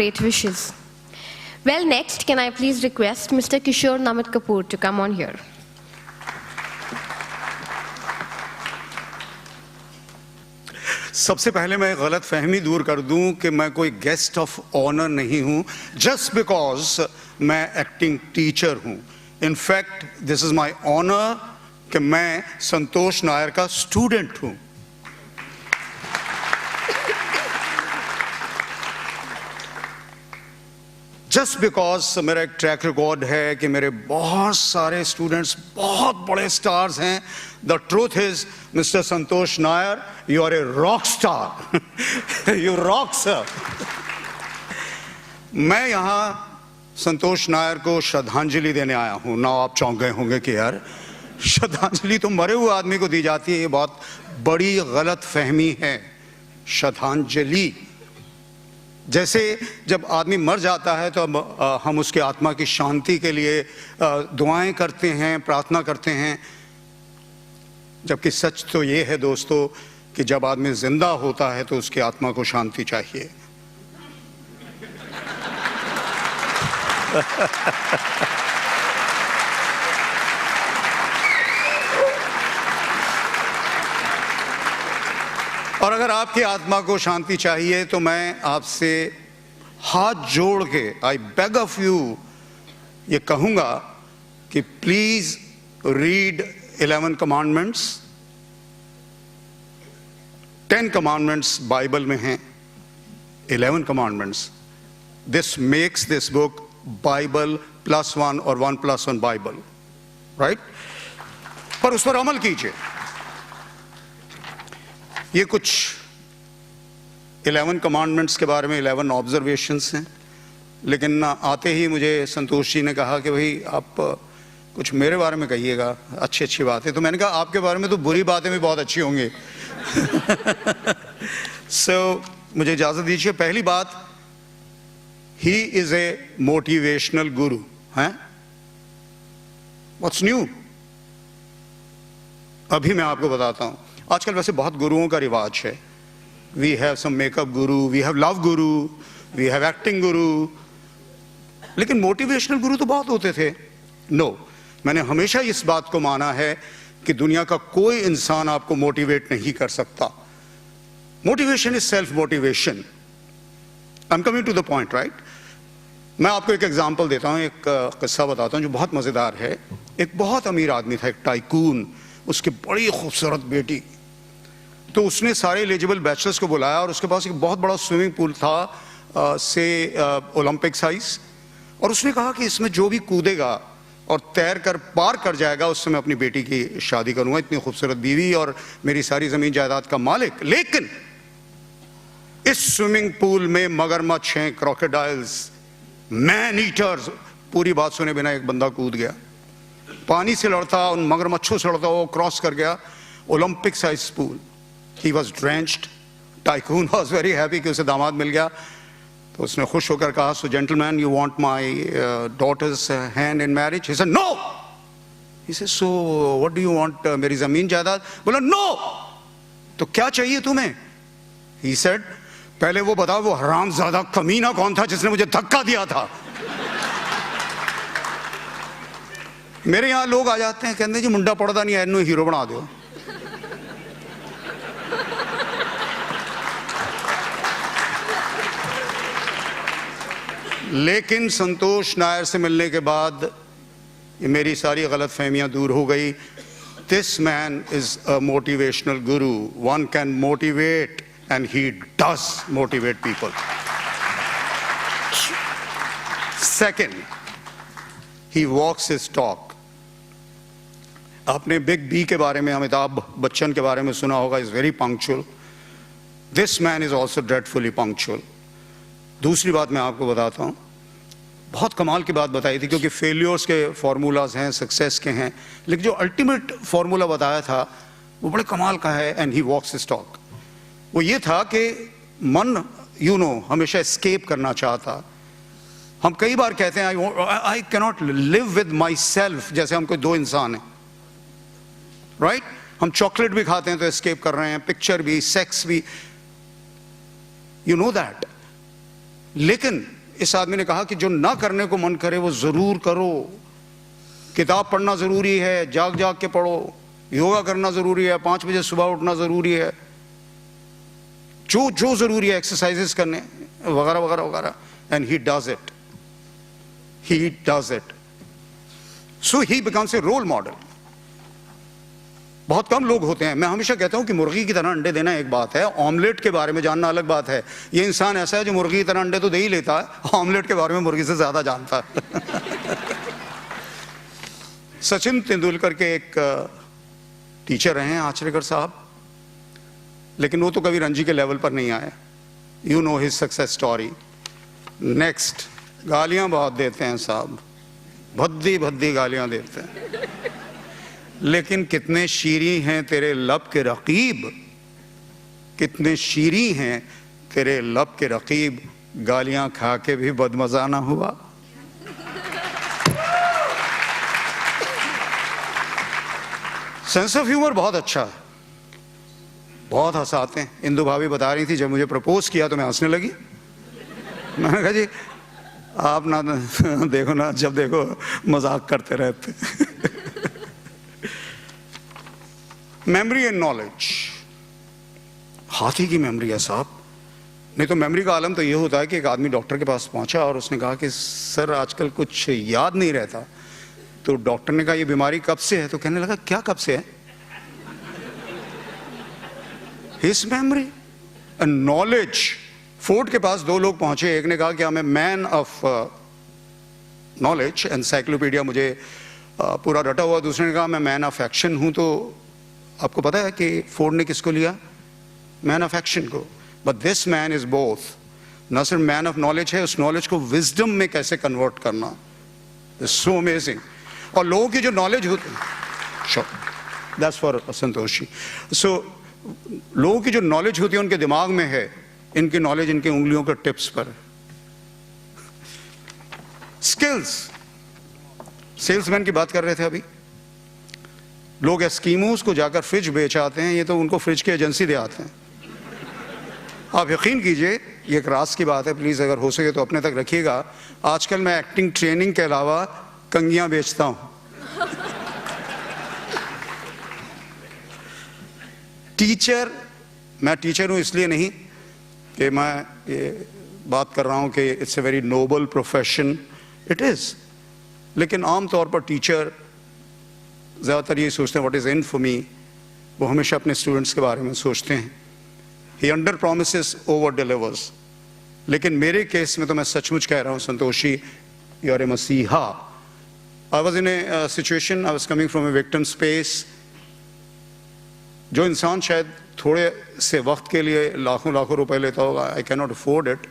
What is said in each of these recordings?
Great wishes. Well, next, can I please request Mr. Kishore Namit Kapoor to come on here. सबसे पहले मैं गलत फहमी दूर कर दूं कि मैं कोई गेस्ट ऑफ ऑनर नहीं हूं जस्ट बिकॉज मैं एक्टिंग टीचर हूं. In fact this is my honour कि मैं संतोष नायर का स्टूडेंट हूं. जस्ट बिकॉज मेरा एक ट्रैक रिकॉर्ड है कि मेरे बहुत सारे स्टूडेंट्स बहुत बड़े स्टार्स हैं. The truth is mister Santosh Nair, you are a rock star. You rock sir. मैं यहां संतोष नायर को श्रद्धांजलि देने आया हूं. ना आप चौंक गए होंगे कि यार श्रद्धांजलि तो मरे हुए आदमी को दी जाती है. ये बहुत बड़ी गलत फहमी है. श्रद्धांजलि जैसे जब आदमी मर जाता है तो हम उसके आत्मा की शांति के लिए दुआएं करते हैं, प्रार्थना करते हैं. जबकि सच तो ये है दोस्तों कि जब आदमी जिंदा होता है तो उसकी आत्मा को शांति चाहिए. और अगर आपकी आत्मा को शांति चाहिए तो मैं आपसे हाथ जोड़ के आई बेग ऑफ यू ये कहूंगा कि please read 11 commandments. 10 commandments Bible में हैं. 11 commandments. This makes this book Bible +1 और 1+1 बाइबल. राइट. पर उस पर अमल कीजिए. ये कुछ 11 कमांडमेंट्स के बारे में 11 ऑब्जर्वेशंस हैं. लेकिन आते ही मुझे संतोष जी ने कहा कि भाई आप कुछ मेरे बारे में कहिएगा, अच्छी अच्छी बातें. तो मैंने कहा आपके बारे में तो बुरी बातें भी बहुत अच्छी होंगी. सो मुझे इजाजत दीजिए. पहली बात, ही इज ए मोटिवेशनल गुरु. हैं? What's new? अभी मैं आपको बताता हूं. आजकल वैसे बहुत गुरुओं का रिवाज है. We have some makeup Guru, we have love Guru, we have acting गुरु. लेकिन मोटिवेशनल गुरु तो बहुत होते थे. नो, मैंने हमेशा इस बात को माना है कि दुनिया का कोई इंसान आपको मोटिवेट नहीं कर सकता. Motivation is self motivation. I am coming to the point. Right. मैं आपको एक एग्जांपल देता हूं, एक किस्सा बताता हूं जो बहुत मजेदार है. एक बहुत अमीर आदमी था, एक टाइकून. उसकी बड़ी खूबसूरत बेटी. तो उसने सारे एलिजिबल बैचलर्स को बुलाया और उसके पास एक बहुत बड़ा स्विमिंग पूल था से ओलंपिक साइज. और उसने कहा कि इसमें जो भी कूदेगा और तैर कर पार कर जाएगा उससे मैं अपनी बेटी की शादी करूंगा. इतनी खूबसूरत बीवी और मेरी सारी जमीन जायदाद का मालिक. लेकिन इस स्विमिंग पूल में मगरमच्छ हैं, क्रोकोडाइल्स, मैन ईटर्स. पूरी बात सुने बिना एक बंदा कूद गया, पानी से लड़ता, उन मगरमच्छों से लड़ता, वो क्रॉस कर गया Olympic size pool. He was drenched. Tycoon was very happy कि उसे दामाद मिल गया. तो उसने खुश होकर कहा, so gentleman, you want my daughter's hand in marriage? He said no. He said so what do you want? मेरी जमीन जायदाद? बोला नो. तो क्या चाहिए तुम्हें? ही सेड पहले वो बताओ वो हरामजादा कमीना कौन था जिसने मुझे धक्का दिया था. मेरे यहां लोग आ जाते हैं, कहते हैं जी मुंडा पड़ता नहीं है, इन्हों हीरो बना दो. लेकिन संतोष नायर से मिलने के बाद ये मेरी सारी गलत फहमियां दूर हो गई. This man is a motivational guru. One can motivate and he does motivate people. Second, he walks his talk. आपने बिग बी के बारे में, अमिताभ बच्चन के बारे में सुना होगा. Is very punctual. This man is also dreadfully punctual. दूसरी बात मैं आपको बताता हूं, बहुत कमाल की बात बताई थी, क्योंकि फेलियर्स के फॉर्मूलाज हैं, सक्सेस के हैं, लेकिन जो अल्टीमेट फॉर्मूला बताया था वो बड़े कमाल का है. And he walks his talk. वो ये था कि मन हमेशा एस्केप करना चाहता. हम कई बार कहते हैं I cannot live with my self, जैसे हम कोई दो इंसान हैं. राइट. हम चॉकलेट भी खाते हैं तो एस्केप कर रहे हैं, पिक्चर भी, सेक्स भी. You know that. लेकिन इस आदमी ने कहा कि जो ना करने को मन करे वो जरूर करो। किताब पढ़ना जरूरी है, जाग जाग के पढ़ो। योगा करना जरूरी है, 5 बजे सुबह उठना जरूरी है, जो जो जरूरी है, एक्सरसाइजेस करने वगैरह वगैरह वगैरह। And he does it, he does it. So he becomes a role model. बहुत कम लोग होते हैं। मैं हमेशा कहता हूं कि मुर्गी की तरह अंडे देना एक बात है, ऑमलेट के बारे में जानना अलग बात है। ये इंसान ऐसा है जो मुर्गी की तरह अंडे तो दे ही लेता है, ऑमलेट के बारे में मुर्गी से ज्यादा जानता है। सचिन तेंदुलकर के एक टीचर रहे हैं आचरेकर साहब, लेकिन वो तो कभी रणजी के लेवल पर नहीं आए। You know his success story. Next, गालियां बहुत देते हैं साहब, भद्दी भद्दी गालियां देते हैं, लेकिन कितने शीरी हैं तेरे लब के रकीब, कितने शीरी हैं तेरे लब के रकीब, गालियां खा के भी बदमजा ना हुआ। सेंस ऑफ ह्यूमर बहुत अच्छा है, बहुत हंसाते हैं। इंदु भाभी बता रही थी जब मुझे प्रपोज किया तो मैं हंसने लगी। मैंने कहा जी आप ना देखो ना, जब देखो मजाक करते रहते। मेमोरी एंड नॉलेज, हाथी की मेमोरी है साहब। नहीं तो मेमोरी का आलम तो ये होता है कि एक आदमी डॉक्टर के पास पहुंचा और उसने कहा कि सर आजकल कुछ याद नहीं रहता। तो डॉक्टर ने कहा ये बीमारी कब से है? तो कहने लगा क्या कब से है? His memory and knowledge. Fort के पास 2 लोग पहुंचे, एक ने कहा कि I am a man of knowledge, encyclopedia मुझे पूरा रटा हुआ। दूसरे ने कहा मैं मैन ऑफ एक्शन हूं। तो आपको पता है कि फोर्ड ने किसको लिया? मैन ऑफ एक्शन को। But this man is both, न सिर्फ मैन ऑफ नॉलेज है, उस नॉलेज को विजडम में कैसे कन्वर्ट करना, सो अमेजिंग। और लोगों की जो नॉलेज होती है, दैट्स फॉर संतोषी। सो लोगों की जो नॉलेज होती है उनके दिमाग में है, इनकी नॉलेज इनकी उंगलियों के टिप्स पर। स्किल्स, सेल्समैन की बात कर रहे थे अभी। लोग एस्कीमोस को जाकर फ्रिज बेच आते हैं, ये तो उनको फ्रिज की एजेंसी दे आते हैं। आप यकीन कीजिए, ये एक राज की बात है, प्लीज अगर हो सके तो अपने तक रखिएगा। आजकल मैं एक्टिंग ट्रेनिंग के अलावा कंगियां बेचता हूं। टीचर, मैं टीचर हूं इसलिए नहीं कि मैं ये बात कर रहा हूं कि it's a very noble profession, it is, लेकिन आमतौर पर टीचर ज़्यादातर ये सोचते हैं what is in for me. वो हमेशा अपने स्टूडेंट्स के बारे में सोचते हैं। ही अंडर प्रोमिसेस ओवर डिलीवर्स। लेकिन मेरे केस में तो मैं सचमुच कह रहा हूँ संतोषी, यू आर ए मसीहा। I was in A situation, I was coming from a victim space. जो इंसान शायद थोड़े से वक्त के लिए लाखों लाखों रुपए लेता होगा, I can not afford it,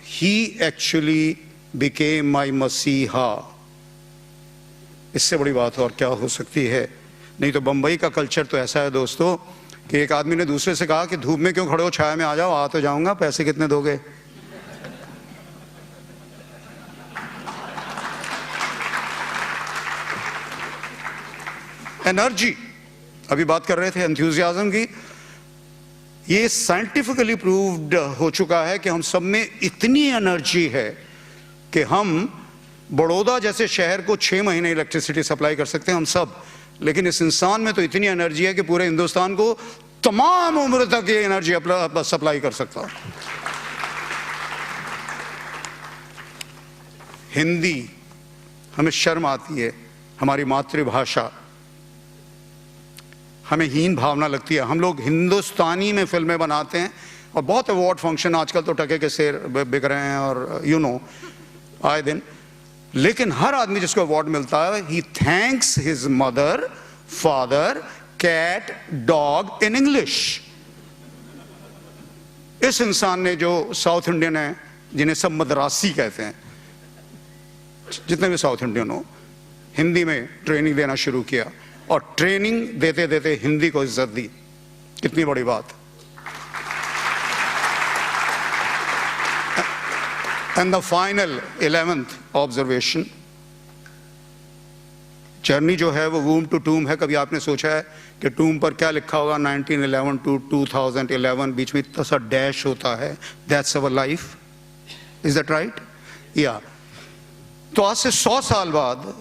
he actually became my मसीहा। इससे बड़ी बात और क्या हो सकती है? नहीं तो बंबई का कल्चर तो ऐसा है दोस्तों कि एक आदमी ने दूसरे से कहा कि धूप में क्यों खड़े हो, छाया में आ जाओ। आ तो जाऊंगा, पैसे कितने दोगे? एनर्जी, अभी बात कर रहे थे एंथुसियाज्म की। ये साइंटिफिकली प्रूव्ड हो चुका है कि हम सब में इतनी एनर्जी है कि हम बड़ौदा जैसे शहर को 6 महीने इलेक्ट्रिसिटी सप्लाई कर सकते हैं हम सब। लेकिन इस इंसान में तो इतनी एनर्जी है कि पूरे हिंदुस्तान को तमाम उम्र तक ये एनर्जी सप्लाई कर सकता है। हिंदी, हमें शर्म आती है, हमारी मातृभाषा, हमें हीन भावना लगती है। हम लोग हिंदुस्तानी में फिल्में बनाते हैं और बहुत अवार्ड फंक्शन, आजकल तो टके के शेर बिक रहे हैं और यू नो आए दिन। लेकिन हर आदमी जिसको अवार्ड मिलता है, he thanks his mother, father, cat, dog in English. इस इंसान ने, जो साउथ इंडियन है, जिन्हें सब मद्रासी कहते हैं, जितने भी साउथ इंडियन हो, हिंदी में ट्रेनिंग देना शुरू किया और ट्रेनिंग देते देते हिंदी को इज्जत दी। कितनी बड़ी बात। And the final 11th observation, journey जो है वो वूम टू टूम है। कभी आपने सोचा है कि टूम पर क्या लिखा होगा? 1911 टू 2011, बीच में इतना सा डैश होता है। That's our life. Is that right? या तो आज से 100 साल बाद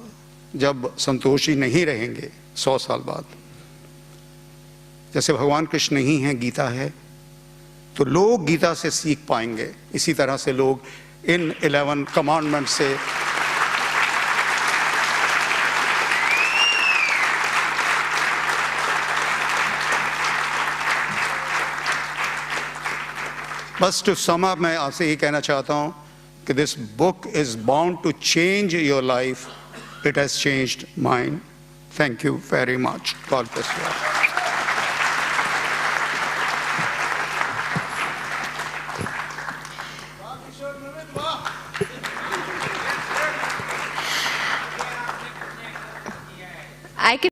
जब संतोषी नहीं रहेंगे, 100 साल बाद, जैसे भगवान कृष्ण नहीं है, गीता है, तो लोग गीता से सीख पाएंगे। इसी तरह से लोग इन 11 कमांडमेंट से बस टू सम अप मैं आपसे यही कहना चाहता हूं कि this book is bound to change your life. It has changed mine. Thank you very much. God bless you.